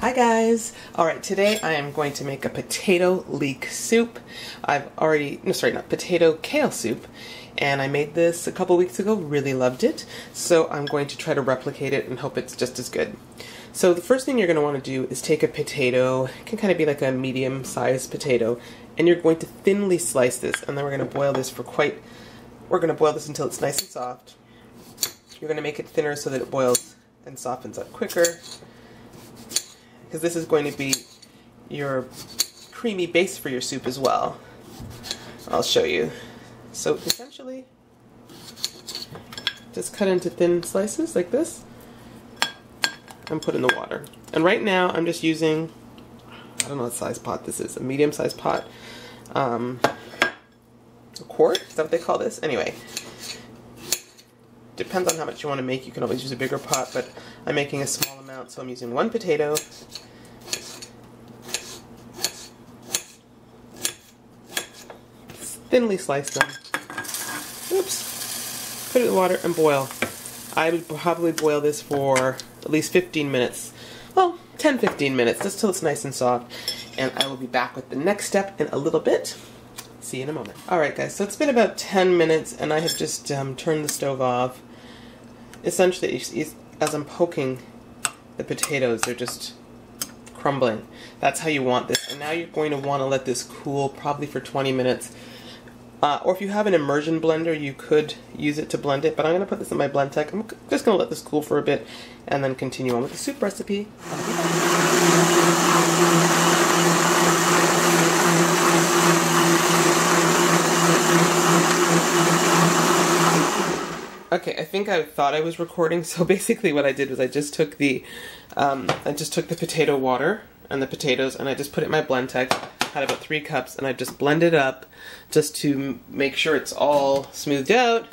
Hi guys! Alright, today I am going to make a potato leek soup. Potato kale soup. And I made this a couple weeks ago, really loved it. So I'm going to try to replicate it and hope it's just as good. So the first thing you're going to want to do is take a potato, it can kind of be like a medium-sized potato, and you're going to thinly slice this, and then we're going to boil this we're going to boil this until it's nice and soft. You're going to make it thinner so that it boils and softens up quicker, because this is going to be your creamy base for your soup as well. I'll show you. So essentially, just cut into thin slices like this and put in the water. And right now I'm just using, I don't know what size pot this is, a medium-sized pot. A quart, is that what they call this? Anyway, depends on how much you want to make. You can always use a bigger pot, but I'm making a small amount, so I'm using one potato. Thinly slice them. Oops. Put it in the water and boil. I would probably boil this for at least 15 minutes. Well, 10-15 minutes, just till it's nice and soft. And I will be back with the next step in a little bit. See you in a moment. Alright guys, so it's been about 10 minutes and I have just turned the stove off. Essentially, as I'm poking the potatoes, they're just crumbling. That's how you want this. And now you're going to want to let this cool probably for 20 minutes. Or if you have an immersion blender, you could use it to blend it, but I'm going to put this in my blend tech. I'm just going to let this cool for a bit and then continue on with the soup recipe. Okay, I think I thought I was recording, so basically what I did was I just took the potato water and the potatoes and I just put it in my blend tech. Had about 3 cups and I just blended up just to make sure it's all smoothed out.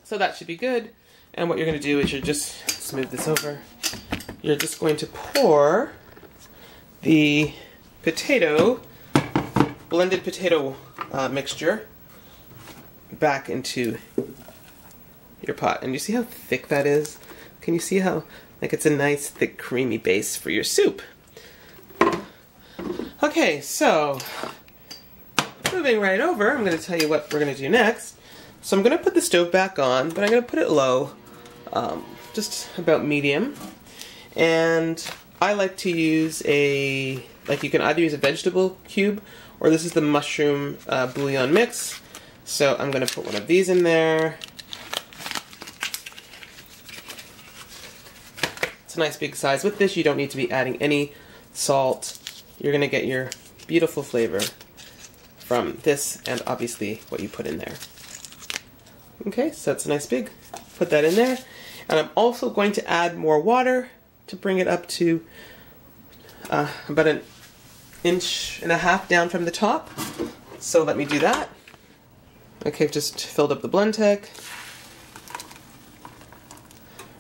So that should be good. And what you're going to do is you're just smooth this over. You're just going to pour the blended potato mixture back into your pot. And you see how thick that is? Can you see how, like, it's a nice thick creamy base for your soup? Okay, so moving right over, I'm going to tell you what we're going to do next. So I'm going to put the stove back on, but I'm going to put it low, just about medium. And I like to use you can either use a vegetable cube, or this is the mushroom bouillon mix. So I'm going to put one of these in there. It's a nice big size. With this, you don't need to be adding any salt. You're going to get your beautiful flavor from this and obviously what you put in there. Okay, so it's a nice big. Put that in there. And I'm also going to add more water to bring it up to about 1.5 inches down from the top. So let me do that. Okay, I've just filled up the blend tech.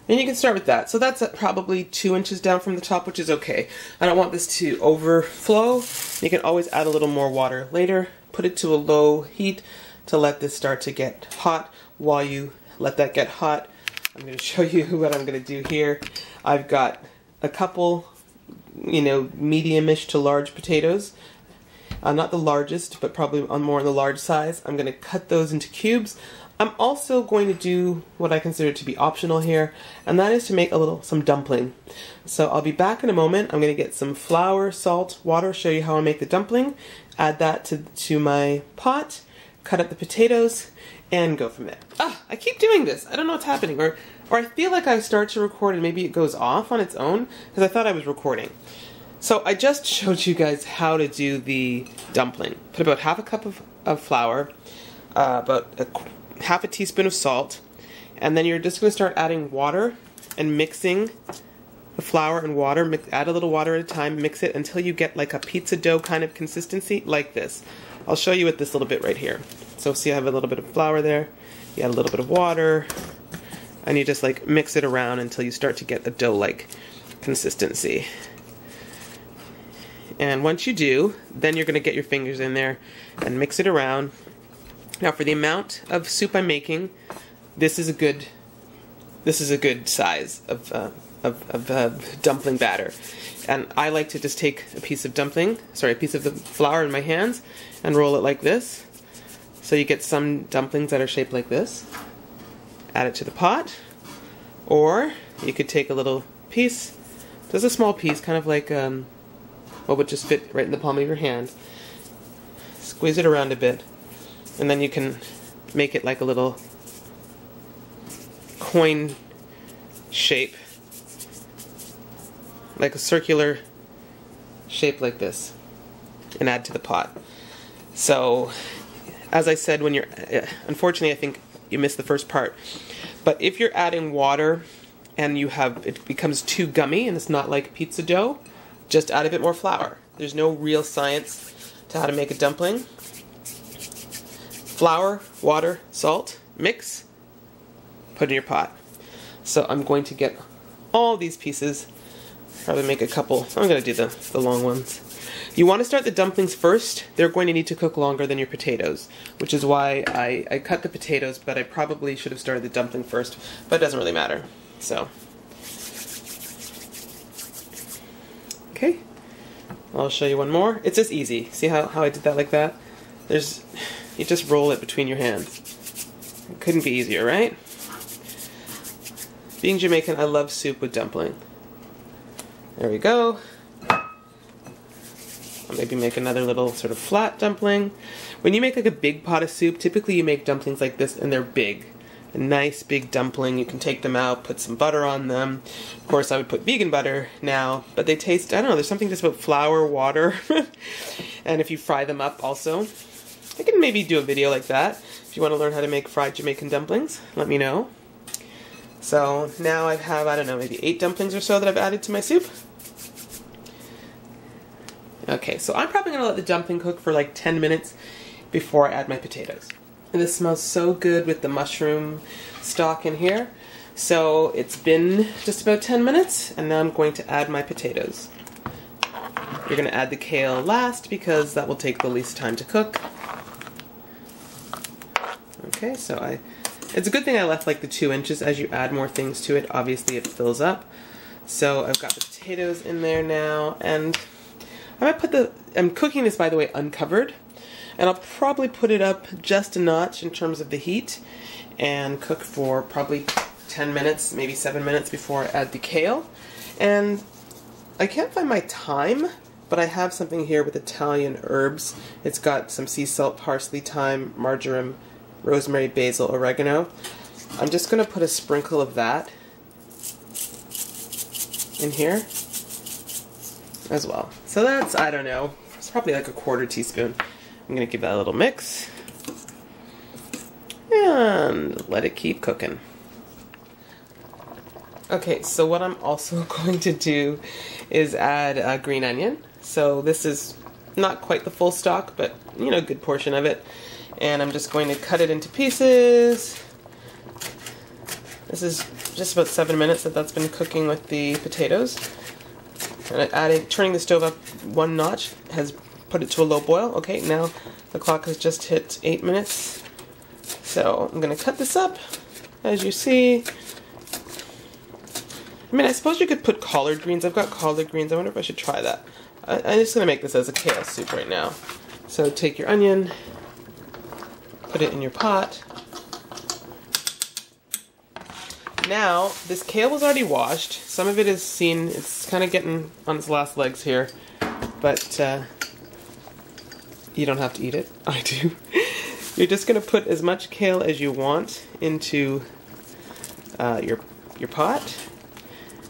And you can start with that. So that's probably 2 inches down from the top, which is okay. I don't want this to overflow. You can always add a little more water later. Put it to a low heat to let this start to get hot. While you let that get hot, I'm going to show you what I'm going to do here. I've got a couple, medium-ish to large potatoes. Not the largest, but probably more on the large size. I'm going to cut those into cubes. I'm also going to do what I consider to be optional here, and that is to make some dumpling. So I'll be back in a moment. I'm going to get some flour, salt, water, show you how I make the dumpling, add that to my pot, cut up the potatoes, and go from there. I keep doing this. I don't know what's happening, or I feel like I start to record and maybe it goes off on its own, because I thought I was recording. So I just showed you guys how to do the dumpling. Put about 1/2 cup of flour, about 1/2 teaspoon of salt, and then you're just going to start adding water and mixing the flour and water. Add a little water at a time, mix it until you get like a pizza dough kind of consistency, like this. I'll show you with this little bit right here. So see I have a little bit of flour there, you add a little bit of water, and you just like mix it around until you start to get a dough-like consistency. And once you do, then you're going to get your fingers in there and mix it around. Now for the amount of soup I'm making, this is a good size of dumpling batter. And I like to just take a piece of the flour in my hands and roll it like this. So you get some dumplings that are shaped like this. Add it to the pot. Or you could take a little piece, just a small piece, kind of like what would just fit right in the palm of your hand. Squeeze it around a bit, and then you can make it like a little coin shape, like a circular shape like this, and add to the pot. So, as I said, when you're, unfortunately I think you missed the first part, but if you're adding water and it becomes too gummy and it's not like pizza dough, just add a bit more flour. There's no real science to how to make a dumpling. Flour, water, salt, mix, put in your pot. So I'm going to get all these pieces, probably make a couple. I'm going to do the long ones. You want to start the dumplings first. They're going to need to cook longer than your potatoes, which is why I cut the potatoes, but I probably should have started the dumpling first, but it doesn't really matter. So, okay, I'll show you one more. It's just easy. See how I did that like that? You just roll it between your hands. It couldn't be easier, right? Being Jamaican, I love soup with dumpling. There we go. I'll maybe make another little sort of flat dumpling. When you make like a big pot of soup, typically you make dumplings like this and they're big. A nice big dumpling. You can take them out, put some butter on them. Of course, I would put vegan butter now, but they taste, I don't know, there's something just about flour, water, and if you fry them up also. I can maybe do a video like that. If you want to learn how to make fried Jamaican dumplings, let me know. So now I have, I don't know, maybe 8 dumplings or so that I've added to my soup. Okay, so I'm probably going to let the dumpling cook for like 10 minutes before I add my potatoes. And this smells so good with the mushroom stock in here. So it's been just about 10 minutes, and now I'm going to add my potatoes. You're going to add the kale last because that will take the least time to cook. Okay, so it's a good thing I left like the 2 inches. As you add more things to it, obviously it fills up. So I've got the potatoes in there now, and I'm cooking this, by the way, uncovered. And I'll probably put it up just a notch in terms of the heat and cook for probably 10 minutes, maybe 7 minutes before I add the kale. And I can't find my thyme, but I have something here with Italian herbs. It's got some sea salt, parsley, thyme, marjoram, rosemary, basil, oregano. I'm just going to put a sprinkle of that in here as well. So that's, I don't know, it's probably like a 1/4 teaspoon. I'm going to give that a little mix and let it keep cooking. Okay, so what I'm also going to do is add a green onion. So this is not quite the full stock, but you know, a good portion of it. And I'm just going to cut it into pieces. This is just about 7 minutes that's been cooking with the potatoes. And turning the stove up 1 notch has put it to a low boil. Okay, now the clock has just hit 8 minutes. So I'm going to cut this up, as you see. I mean, I suppose you could put collard greens. I've got collard greens. I wonder if I should try that. I'm just going to make this as a kale soup right now. So take your onion, put it in your pot. Now, this kale was already washed. Some of it is seen, it's kind of getting on its last legs here. But you don't have to eat it. I do. You're just going to put as much kale as you want into your pot.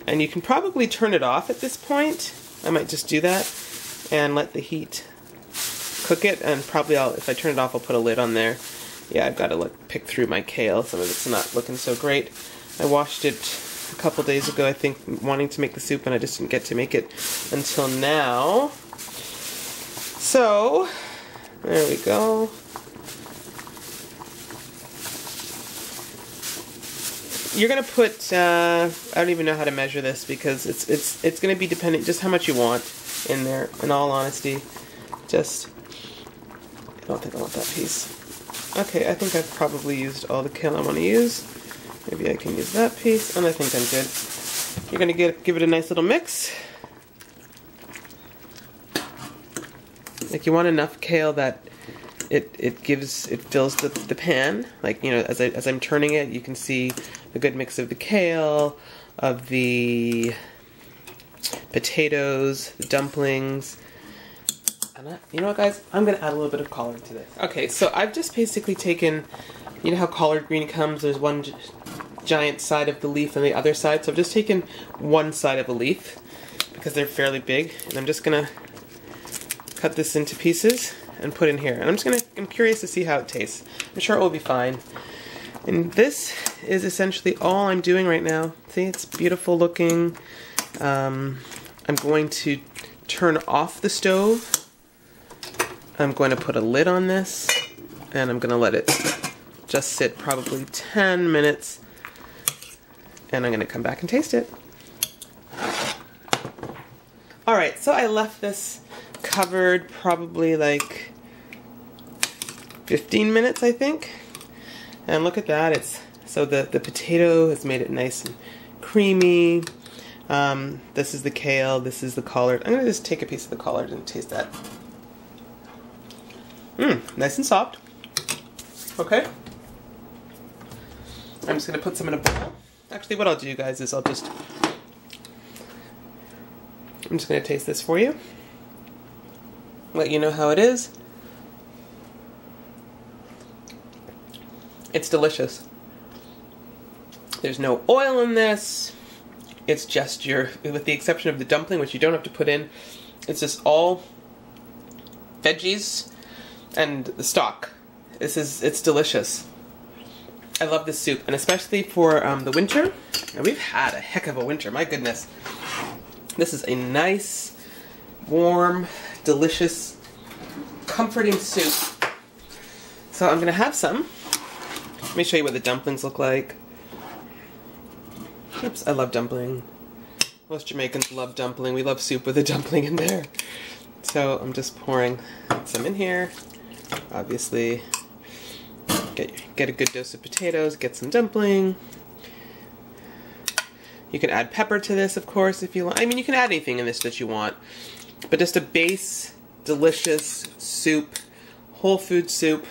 And you can probably turn it off at this point. I might just do that and let the heat cook it. And probably if I turn it off, I'll put a lid on there. Yeah, I've got to pick through my kale. Some of it's not looking so great. I washed it a couple days ago, I think, wanting to make the soup, and I just didn't get to make it until now. So, there we go. You're gonna put, I don't even know how to measure this because it's gonna be dependent just how much you want. in there, in all honesty. Just, I don't think I want that piece. Okay, I think I've probably used all the kale I want to use. Maybe I can use that piece, and I think I'm good. You're gonna give it a nice little mix. Like, you want enough kale that it fills the pan. Like, you know, as I'm turning it, you can see a good mix of the kale, of the potatoes, the dumplings. And you know what, guys? I'm gonna add a little bit of collard to this. Okay, so I've just basically taken, you know how collard green comes? There's one giant side of the leaf and the other side. So I've just taken one side of a leaf because they're fairly big, and I'm just gonna cut this into pieces and put in here. And I'm curious to see how it tastes. I'm sure it will be fine. And this is essentially all I'm doing right now. See, it's beautiful looking. I'm going to turn off the stove. I'm going to put a lid on this, and I'm going to let it just sit probably 10 minutes, and I'm going to come back and taste it. Alright, so I left this covered probably like 15 minutes, I think. And look at that, so the potato has made it nice and creamy. This is the kale, this is the collard. I'm going to just take a piece of the collard and taste that. Nice and soft. Okay. I'm just going to put some in a bowl. Actually, what I'll do, guys, is I'm just going to taste this for you. Let you know how it is. It's delicious. There's no oil in this. It's just with the exception of the dumpling, which you don't have to put in, it's just all veggies and the stock. It's delicious. I love this soup, and especially for the winter. And we've had a heck of a winter, my goodness. This is a nice, warm, delicious, comforting soup. So I'm gonna have some. Let me show you what the dumplings look like. Oops, I love dumpling. Most Jamaicans love dumpling. We love soup with a dumpling in there. So I'm just pouring some in here. Obviously, get a good dose of potatoes, get some dumpling. You can add pepper to this, of course, if you want. I mean, you can add anything in this that you want. But just a base, delicious soup, whole food soup,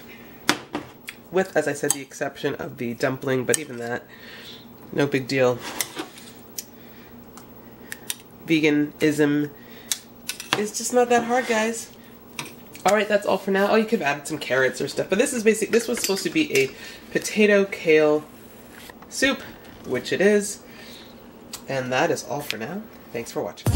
with, as I said, the exception of the dumpling, but even that, no big deal. Veganism is just not that hard, guys. Alright, that's all for now. Oh, you could have added some carrots or stuff, but this was supposed to be a potato kale soup, which it is. And that is all for now. Thanks for watching.